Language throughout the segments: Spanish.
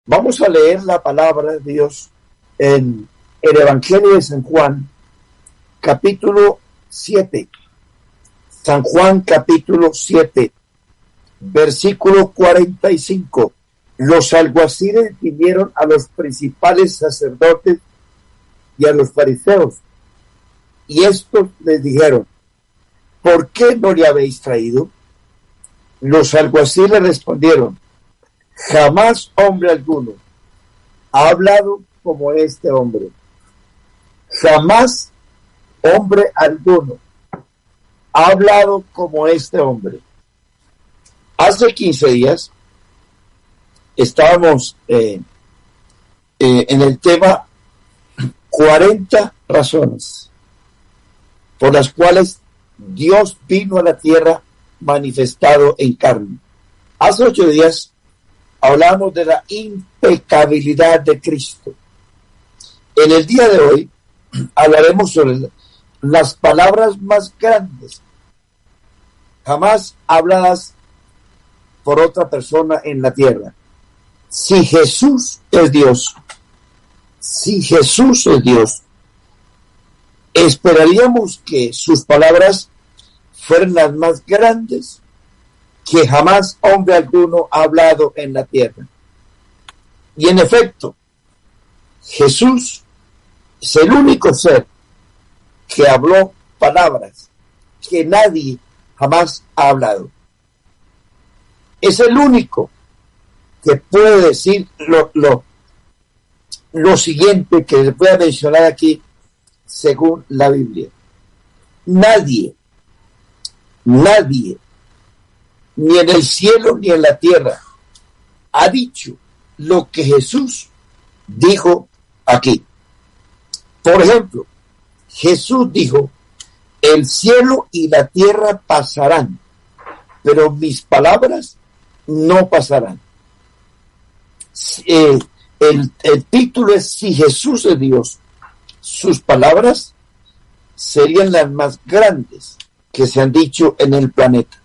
Vamos a leer la palabra de Dios en el Evangelio de San Juan, capítulo 7. San Juan, capítulo 7, versículo 45. Los alguaciles vinieron a los principales sacerdotes y a los fariseos, y estos les dijeron: ¿por qué no le habéis traído? Los alguaciles respondieron: jamás hombre alguno ha hablado como este hombre. Jamás hombre alguno ha hablado como este hombre. Hace 15 días estábamos en el tema 40 razones por las cuales Dios vino a la tierra manifestado en carne. Hace 8 días hablamos de la impecabilidad de Cristo. En el día de hoy hablaremos sobre las palabras más grandes jamás habladas por otra persona en la tierra. Si Jesús es Dios, si Jesús es Dios, esperaríamos que sus palabras fueran las más grandes que jamás hombre alguno ha hablado en la tierra. Y en efecto, Jesús es el único ser que habló palabras que nadie jamás ha hablado. Es el único que puede decir lo siguiente que se puede mencionar aquí según la Biblia. Nadie, ni en el cielo ni en la tierra, ha dicho lo que Jesús dijo aquí. Por ejemplo, Jesús dijo: el cielo y la tierra pasarán, pero mis palabras no pasarán. El título es: si Jesús es Dios, sus palabras serían las más grandes que se han dicho en el planeta.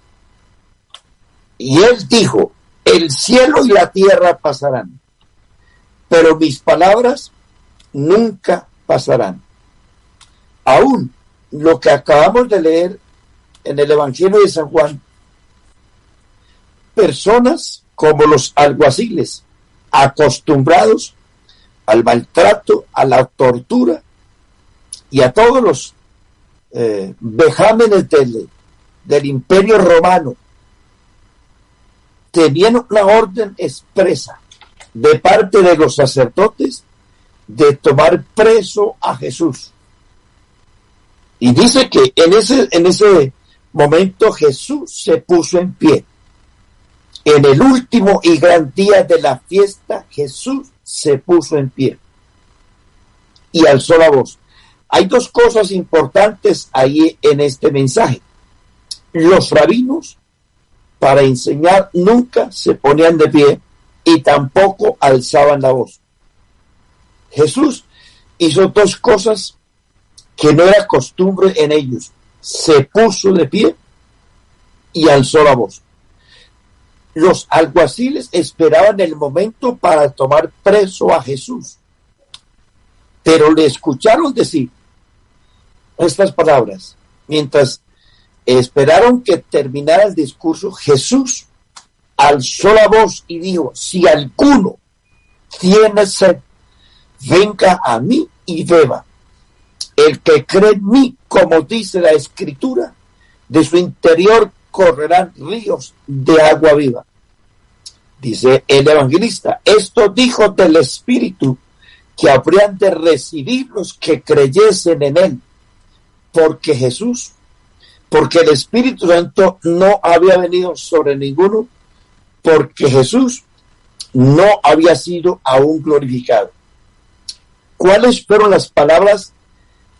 Y él dijo: el cielo y la tierra pasarán, pero mis palabras nunca pasarán. Aún lo que acabamos de leer en el Evangelio de San Juan, personas como los alguaciles, acostumbrados al maltrato, a la tortura y a todos los vejámenes del Imperio Romano, tenían una orden expresa de parte de los sacerdotes de tomar preso a Jesús. Y dice que en ese momento Jesús se puso en pie. En el último y gran día de la fiesta, Jesús se puso en pie y alzó la voz. Hay dos cosas importantes ahí en este mensaje. Los rabinos, para enseñar, nunca se ponían de pie y tampoco alzaban la voz. Jesús hizo dos cosas que no era costumbre en ellos. Se puso de pie y alzó la voz. Los alguaciles esperaban el momento para tomar preso a Jesús, pero le escucharon decir estas palabras. Mientras esperaron que terminara el discurso, Jesús alzó la voz y dijo: si alguno tiene sed, venga a mí y beba. El que cree en mí, como dice la Escritura, de su interior correrán ríos de agua viva. Dice el evangelista: esto dijo del Espíritu que habrían de recibir los que creyesen en él, porque el Espíritu Santo no había venido sobre ninguno, porque Jesús no había sido aún glorificado. ¿Cuáles fueron las palabras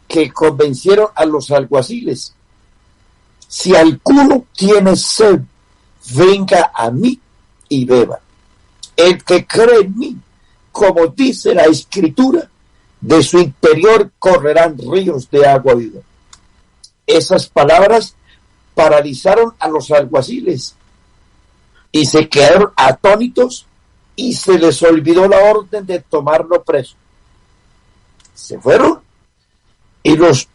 que convencieron a los alguaciles? Si alguno tiene sed, venga a mí y beba. El que cree en mí, como dice la Escritura, de su interior correrán ríos de agua viva. Esas palabras paralizaron a los alguaciles y se quedaron atónitos y se les olvidó la orden de tomarlo preso. Se fueron y los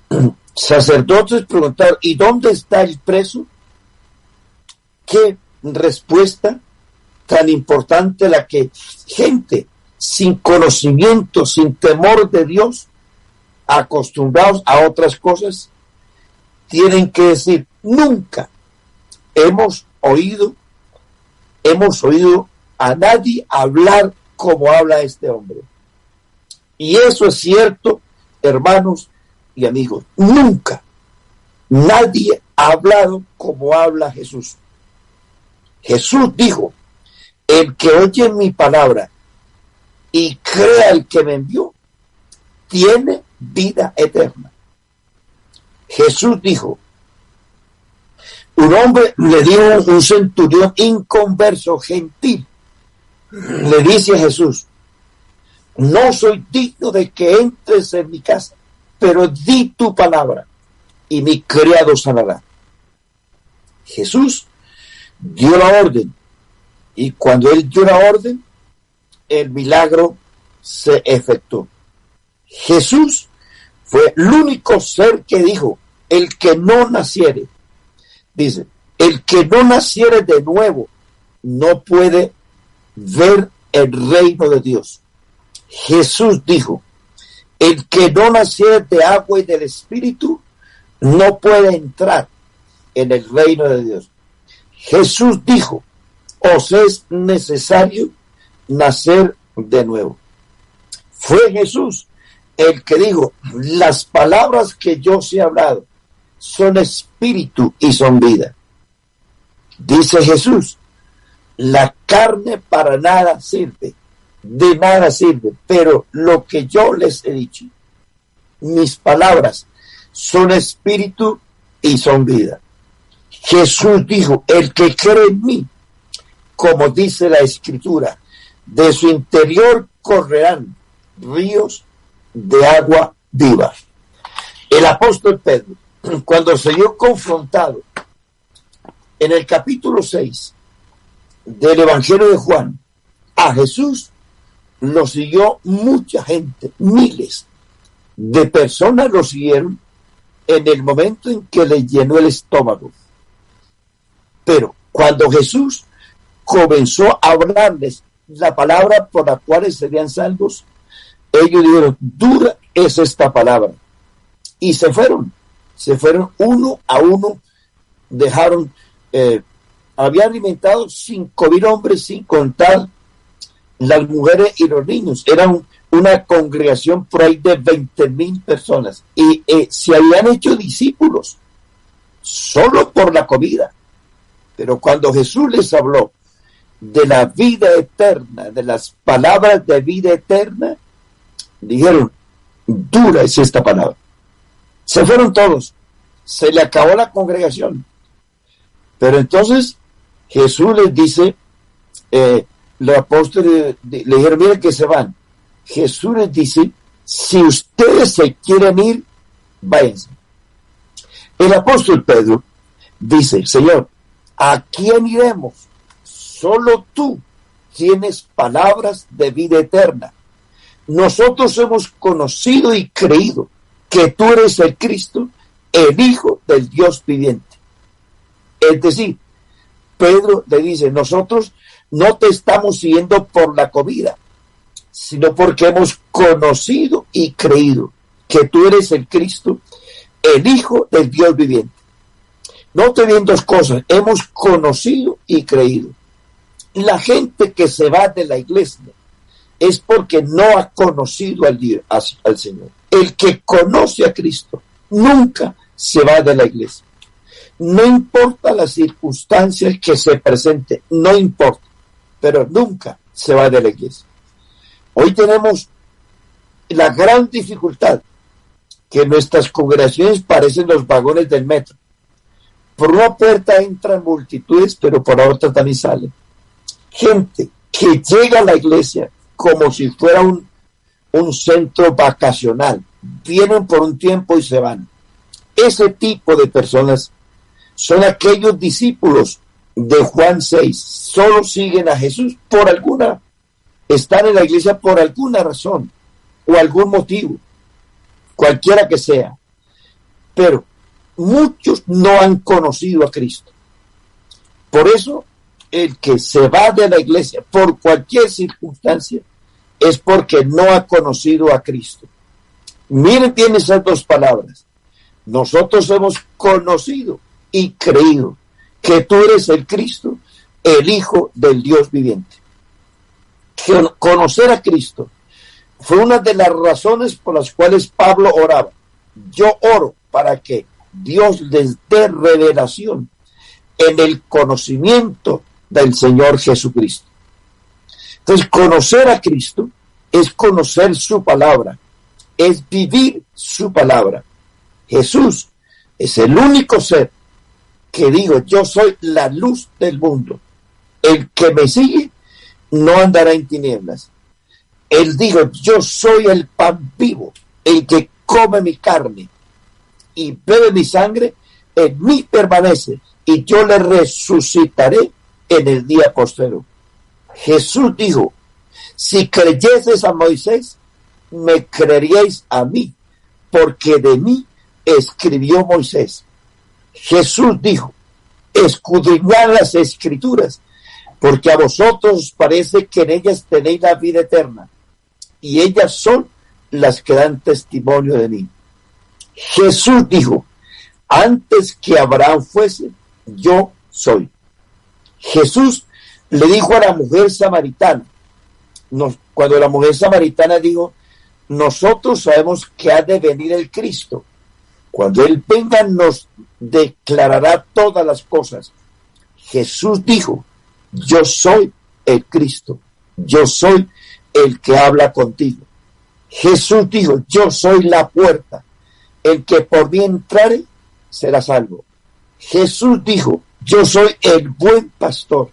sacerdotes preguntaron, ¿y dónde está el preso? Qué respuesta tan importante la que gente sin conocimiento, sin temor de Dios, acostumbrados a otras cosas, tienen que decir: nunca hemos oído a nadie hablar como habla este hombre. Y eso es cierto, hermanos y amigos. Nunca nadie ha hablado como habla Jesús. Jesús dijo: el que oye mi palabra y crea el que me envió, tiene vida eterna. Jesús dijo, un hombre le dijo, un centurión inconverso, gentil, le dice a Jesús: no soy digno de que entres en mi casa, pero di tu palabra y mi criado sanará. Jesús dio la orden, y cuando él dio la orden, el milagro se efectuó. Jesús fue el único ser que dijo: el que no naciere, dice, el que no naciere de nuevo no puede ver el reino de Dios. Jesús dijo: el que no naciere de agua y del Espíritu no puede entrar en el reino de Dios. Jesús dijo: os es necesario nacer de nuevo. Fue Jesús el que dijo: las palabras que yo os he hablado son espíritu y son vida. Dice Jesús: la carne para nada sirve, de nada sirve, pero lo que yo les he dicho, mis palabras son espíritu y son vida. Jesús dijo: el que cree en mí, como dice la Escritura, de su interior correrán ríos de agua viva. El apóstol Pedro, cuando se vio confrontado en el capítulo 6 del Evangelio de Juan, a Jesús lo siguió mucha gente, miles de personas lo siguieron en el momento en que le llenó el estómago. Pero cuando Jesús comenzó a hablarles la palabra por la cual serían salvos, ellos dijeron: dura es esta palabra. Y se fueron uno a uno, dejaron, había alimentado 5,000 hombres, sin contar las mujeres y los niños. Era una congregación por ahí de 20,000 personas, y se habían hecho discípulos solo por la comida. Pero cuando Jesús les habló de la vida eterna, de las palabras de vida eterna, dijeron: dura es esta palabra. Se fueron todos, se le acabó la congregación. Pero entonces Jesús les dice, los apóstoles le dijeron: miren que se van. Jesús les dice: si ustedes se quieren ir, váyanse. El apóstol Pedro dice: Señor, ¿a quién iremos? Solo tú tienes palabras de vida eterna. Nosotros hemos conocido y creído que tú eres el Cristo, el Hijo del Dios viviente. Es decir, Pedro le dice: nosotros no te estamos siguiendo por la comida, sino porque hemos conocido y creído que tú eres el Cristo, el Hijo del Dios viviente. No te ven dos cosas: hemos conocido y creído. La gente que se va de la iglesia es porque no ha conocido al Señor. El que conoce a Cristo nunca se va de la iglesia. No importa las circunstancias que se presenten, no importa, pero nunca se va de la iglesia. Hoy tenemos la gran dificultad que nuestras congregaciones parecen los vagones del metro. Por una puerta entran multitudes, pero por la otra también salen. Gente que llega a la iglesia como si fuera un centro vacacional. Vienen por un tiempo y se van. Ese tipo de personas son aquellos discípulos de Juan 6. Solo siguen a Jesús por alguna están en la iglesia por alguna razón o algún motivo, cualquiera que sea, pero muchos no han conocido a Cristo. Por eso, el que se va de la iglesia por cualquier circunstancia es porque no ha conocido a Cristo. Miren bien esas dos palabras. Nosotros hemos conocido y creído que tú eres el Cristo, el Hijo del Dios viviente. Conocer a Cristo fue una de las razones por las cuales Pablo oraba. Yo oro para que Dios les dé revelación en el conocimiento del Señor Jesucristo. Entonces, conocer a Cristo es conocer su palabra, es vivir su palabra. Jesús es el único ser que digo, yo soy la luz del mundo. El que me sigue no andará en tinieblas. Él dijo, yo soy el pan vivo, el que come mi carne y bebe mi sangre, en mí permanece, y yo le resucitaré en el día postrero. Jesús dijo, si creyeseis a Moisés, me creeríais a mí, porque de mí escribió Moisés. Jesús dijo, escudriñad las escrituras, porque a vosotros os parece que en ellas tenéis la vida eterna, y ellas son las que dan testimonio de mí. Jesús dijo, antes que Abraham fuese, yo soy. Jesús le dijo a la mujer samaritana, cuando la mujer samaritana dijo, nosotros sabemos que ha de venir el Cristo. Cuando Él venga nos declarará todas las cosas. Jesús dijo, yo soy el Cristo, yo soy el que habla contigo. Jesús dijo, yo soy la puerta, el que por mí entrare será salvo. Jesús dijo, yo soy el buen pastor,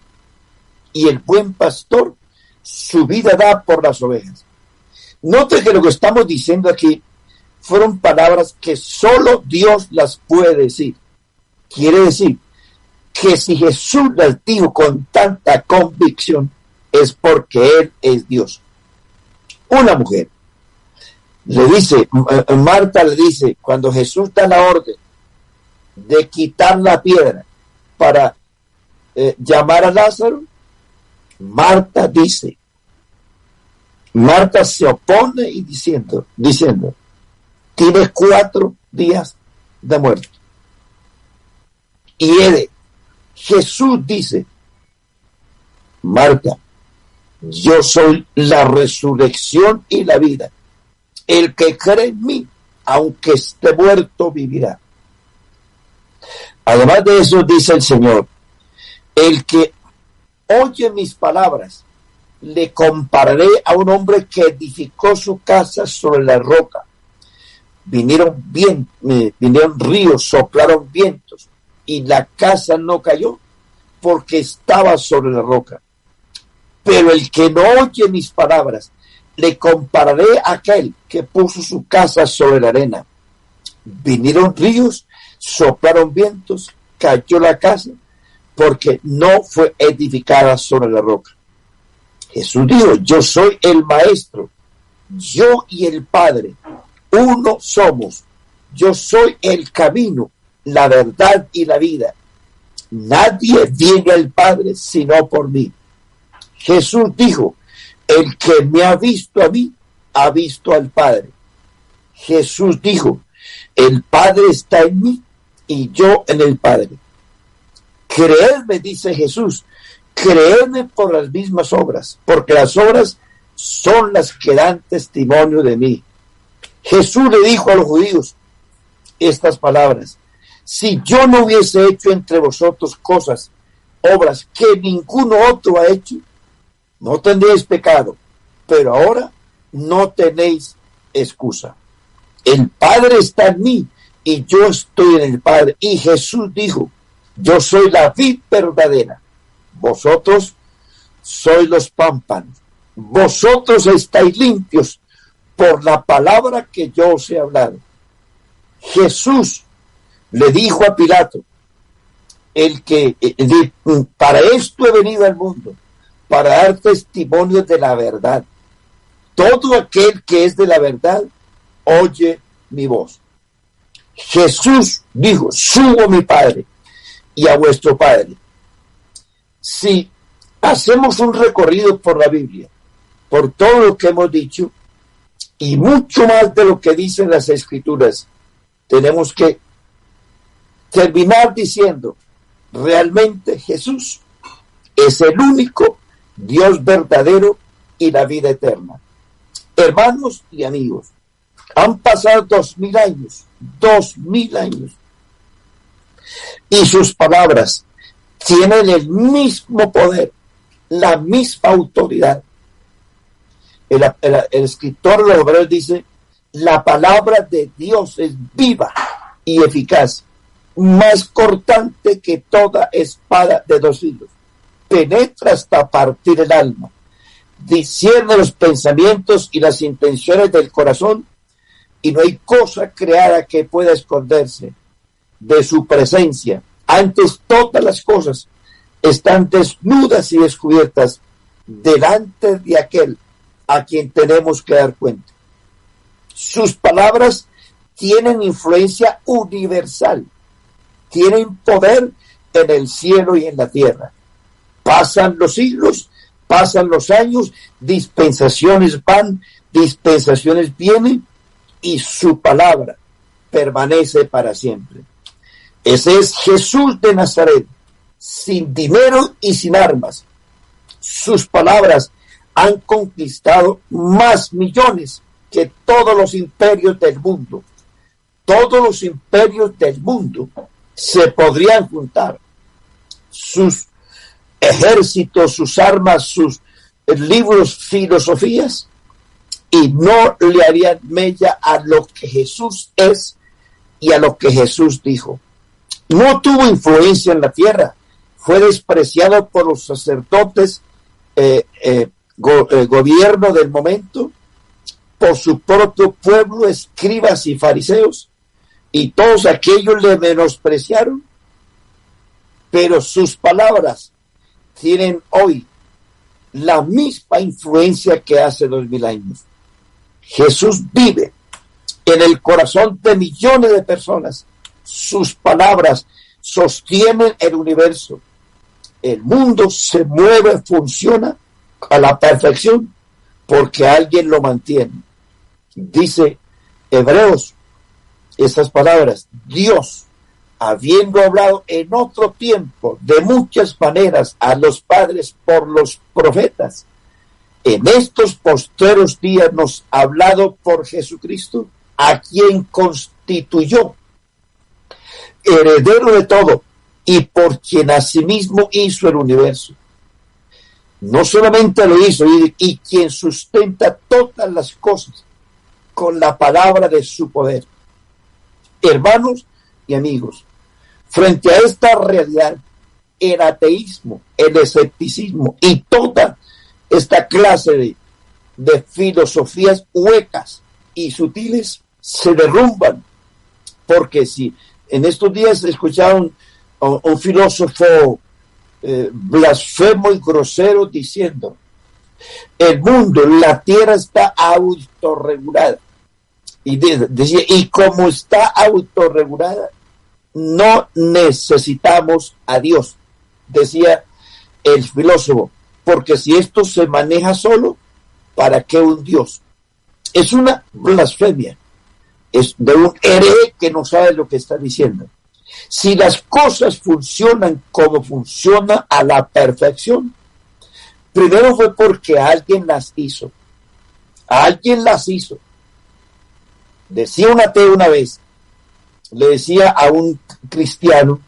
y el buen pastor su vida da por las ovejas. Note que lo que estamos diciendo aquí fueron palabras que solo Dios las puede decir. Quiere decir que si Jesús las dijo con tanta convicción, es porque Él es Dios. Una mujer le dice, Marta le dice, cuando Jesús da la orden de quitar la piedra para llamar a Lázaro, Marta se opone y diciendo, tiene 4 días de muerte. Y Jesús dice, Marta, yo soy la resurrección y la vida. El que cree en mí, aunque esté muerto, vivirá. Además de eso, dice el Señor, el que oye mis palabras, le compararé a un hombre que edificó su casa sobre la roca. Vinieron ríos, soplaron vientos, y la casa no cayó porque estaba sobre la roca. Pero el que no oye mis palabras, le compararé a aquel que puso su casa sobre la arena. Vinieron ríos, soplaron vientos, cayó la casa, porque no fue edificada sobre la roca. Jesús dijo, yo soy el maestro, yo y el Padre, uno somos. Yo soy el camino, la verdad y la vida. Nadie viene al Padre sino por mí. Jesús dijo, el que me ha visto a mí, ha visto al Padre. Jesús dijo, el Padre está en mí y yo en el Padre. Creedme, dice Jesús, creedme por las mismas obras, porque las obras son las que dan testimonio de mí. Jesús le dijo a los judíos estas palabras, si yo no hubiese hecho entre vosotros obras que ninguno otro ha hecho, no tendréis pecado, pero ahora no tenéis excusa. El Padre está en mí y yo estoy en el Padre. Y Jesús dijo, yo soy la vid verdadera, vosotros sois los pámpanos, vosotros estáis limpios por la palabra que yo os he hablado. Jesús le dijo a Pilato, para esto he venido al mundo, para dar testimonio de la verdad. Todo aquel que es de la verdad, oye mi voz. Jesús dijo, subo a mi Padre y a vuestro Padre. Si hacemos un recorrido por la Biblia, por todo lo que hemos dicho, y mucho más de lo que dicen las Escrituras, tenemos que terminar diciendo, realmente Jesús es el único Dios verdadero y la vida eterna. Hermanos y amigos, han pasado 2000 años, 2000 años, y sus palabras tienen el mismo poder, la misma autoridad. El escritor de los Hebreos dice, la palabra de Dios es viva y eficaz, más cortante que toda espada de dos filos, penetra hasta partir el alma, discierne los pensamientos y las intenciones del corazón, y no hay cosa creada que pueda esconderse de su presencia. Antes todas las cosas están desnudas y descubiertas delante de aquel a quien tenemos que dar cuenta. Sus palabras tienen influencia universal, tienen poder en el cielo y en la tierra. Pasan los siglos, pasan los años, dispensaciones van, dispensaciones vienen, y su palabra permanece para siempre. Ese es Jesús de Nazaret, sin dinero y sin armas. Sus palabras han conquistado más millones que todos los imperios del mundo. Todos los imperios del mundo se podrían juntar. Sus ejércitos, sus armas, sus libros, filosofías, y no le harían mella a lo que Jesús es y a lo que Jesús dijo. No tuvo influencia en la tierra, fue despreciado por los sacerdotes, gobierno del momento, por su propio pueblo, escribas y fariseos, y todos aquellos le menospreciaron, pero sus palabras tienen hoy la misma influencia que hace 2000 años. Jesús vive en el corazón de millones de personas. Sus palabras sostienen el universo. El mundo se mueve, funciona a la perfección porque alguien lo mantiene. Dice Hebreos estas palabras: Dios, habiendo hablado en otro tiempo de muchas maneras a los padres por los profetas, en estos postreros días nos ha hablado por Jesucristo, a quien constituyó heredero de todo y por quien asimismo hizo el universo. No solamente lo hizo, y quien sustenta todas las cosas con la palabra de su poder. Hermanos y amigos, frente a esta realidad, el ateísmo, el escepticismo y toda esta clase de filosofías huecas y sutiles se derrumban, porque si en estos días escucharon un filósofo blasfemo y grosero diciendo: el mundo, la tierra está autorregulada, y decía, y como está autorregulada, no necesitamos a Dios, decía el filósofo, porque si esto se maneja solo, ¿para qué un Dios? Es una blasfemia, es de un hereje que no sabe lo que está diciendo. Si las cosas funcionan como funcionan a la perfección, primero fue porque alguien las hizo. Alguien las hizo. Decía un ateo una vez, le decía a un cristiano,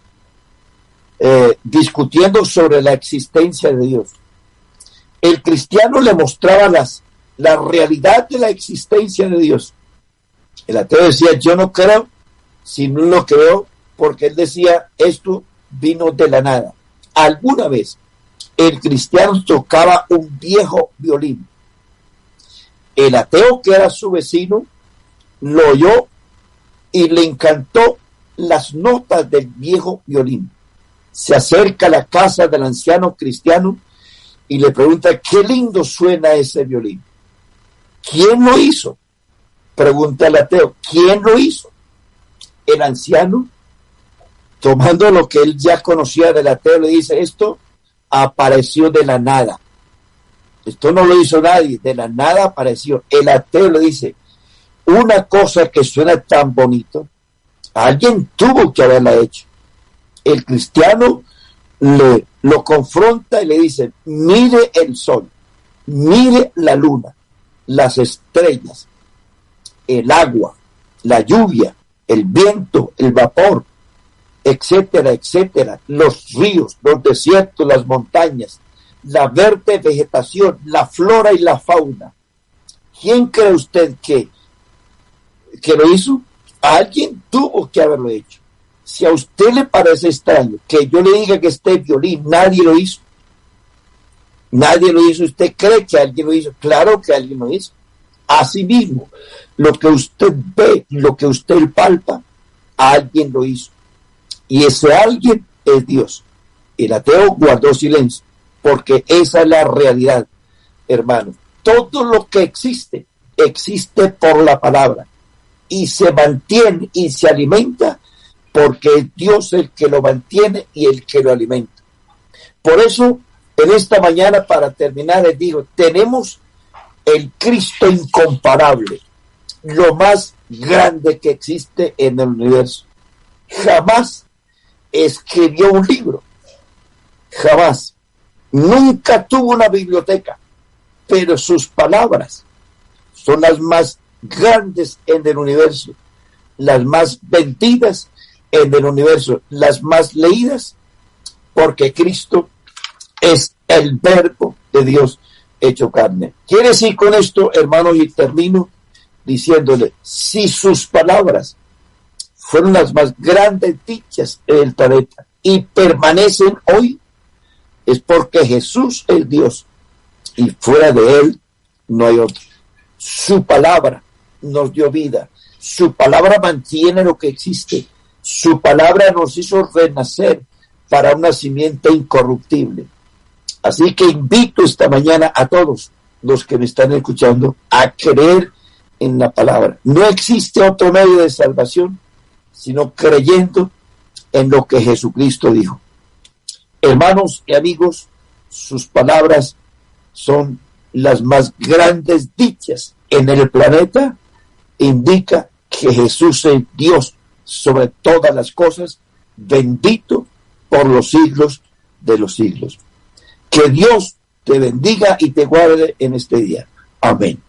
discutiendo sobre la existencia de Dios. El cristiano le mostraba la realidad de la existencia de Dios. El ateo decía: yo no creo, si no lo creo, porque él decía, esto vino de la nada. Alguna vez el cristiano tocaba un viejo violín. El ateo, que era su vecino, lo oyó y le encantó las notas del viejo violín. Se acerca a la casa del anciano cristiano y le pregunta: qué lindo suena ese violín. ¿Quién lo hizo? Pregunta el ateo: ¿quién lo hizo? El anciano, tomando lo que él ya conocía del ateo, le dice: esto apareció de la nada. Esto no lo hizo nadie, de la nada apareció. El ateo le dice: una cosa que suena tan bonito, alguien tuvo que haberla hecho. El cristiano lo confronta y le dice: mire el sol, mire la luna, las estrellas, el agua, la lluvia, el viento, el vapor, etcétera, etcétera, los ríos, los desiertos, las montañas, la verde vegetación, la flora y la fauna. ¿Quién cree usted que lo hizo? Alguien tuvo que haberlo hecho. Si a usted le parece extraño que yo le diga que este violín nadie lo hizo, nadie lo hizo, ¿usted cree que alguien lo hizo? Claro que alguien lo hizo. Asimismo, lo que usted ve, lo que usted palpa, alguien lo hizo. Y ese alguien es Dios. El ateo guardó silencio, porque esa es la realidad, hermano. Todo lo que existe, existe por la palabra. Y se mantiene y se alimenta porque es Dios el que lo mantiene y el que lo alimenta. Por eso, en esta mañana, para terminar, les digo, tenemos el Cristo incomparable, lo más grande que existe en el universo. Jamás escribió un libro, jamás. Nunca tuvo una biblioteca, pero sus palabras son las más grandes en el universo, las más vendidas en el universo, las más leídas, porque Cristo es el verbo de Dios hecho carne. Quiere decir con esto, hermanos, y termino diciéndole: si sus palabras fueron las más grandes dichas en el planeta y permanecen hoy, es porque Jesús es Dios y fuera de él no hay otro. Su palabra nos dio vida, su palabra mantiene lo que existe, su palabra nos hizo renacer para un nacimiento incorruptible. Así que invito esta mañana a todos los que me están escuchando a creer en la palabra. No existe otro medio de salvación sino creyendo en lo que Jesucristo dijo. Hermanos y amigos, sus palabras son las más grandes dichas en el planeta. Indica que Jesús es Dios sobre todas las cosas, bendito por los siglos de los siglos. Que Dios te bendiga y te guarde en este día. Amén.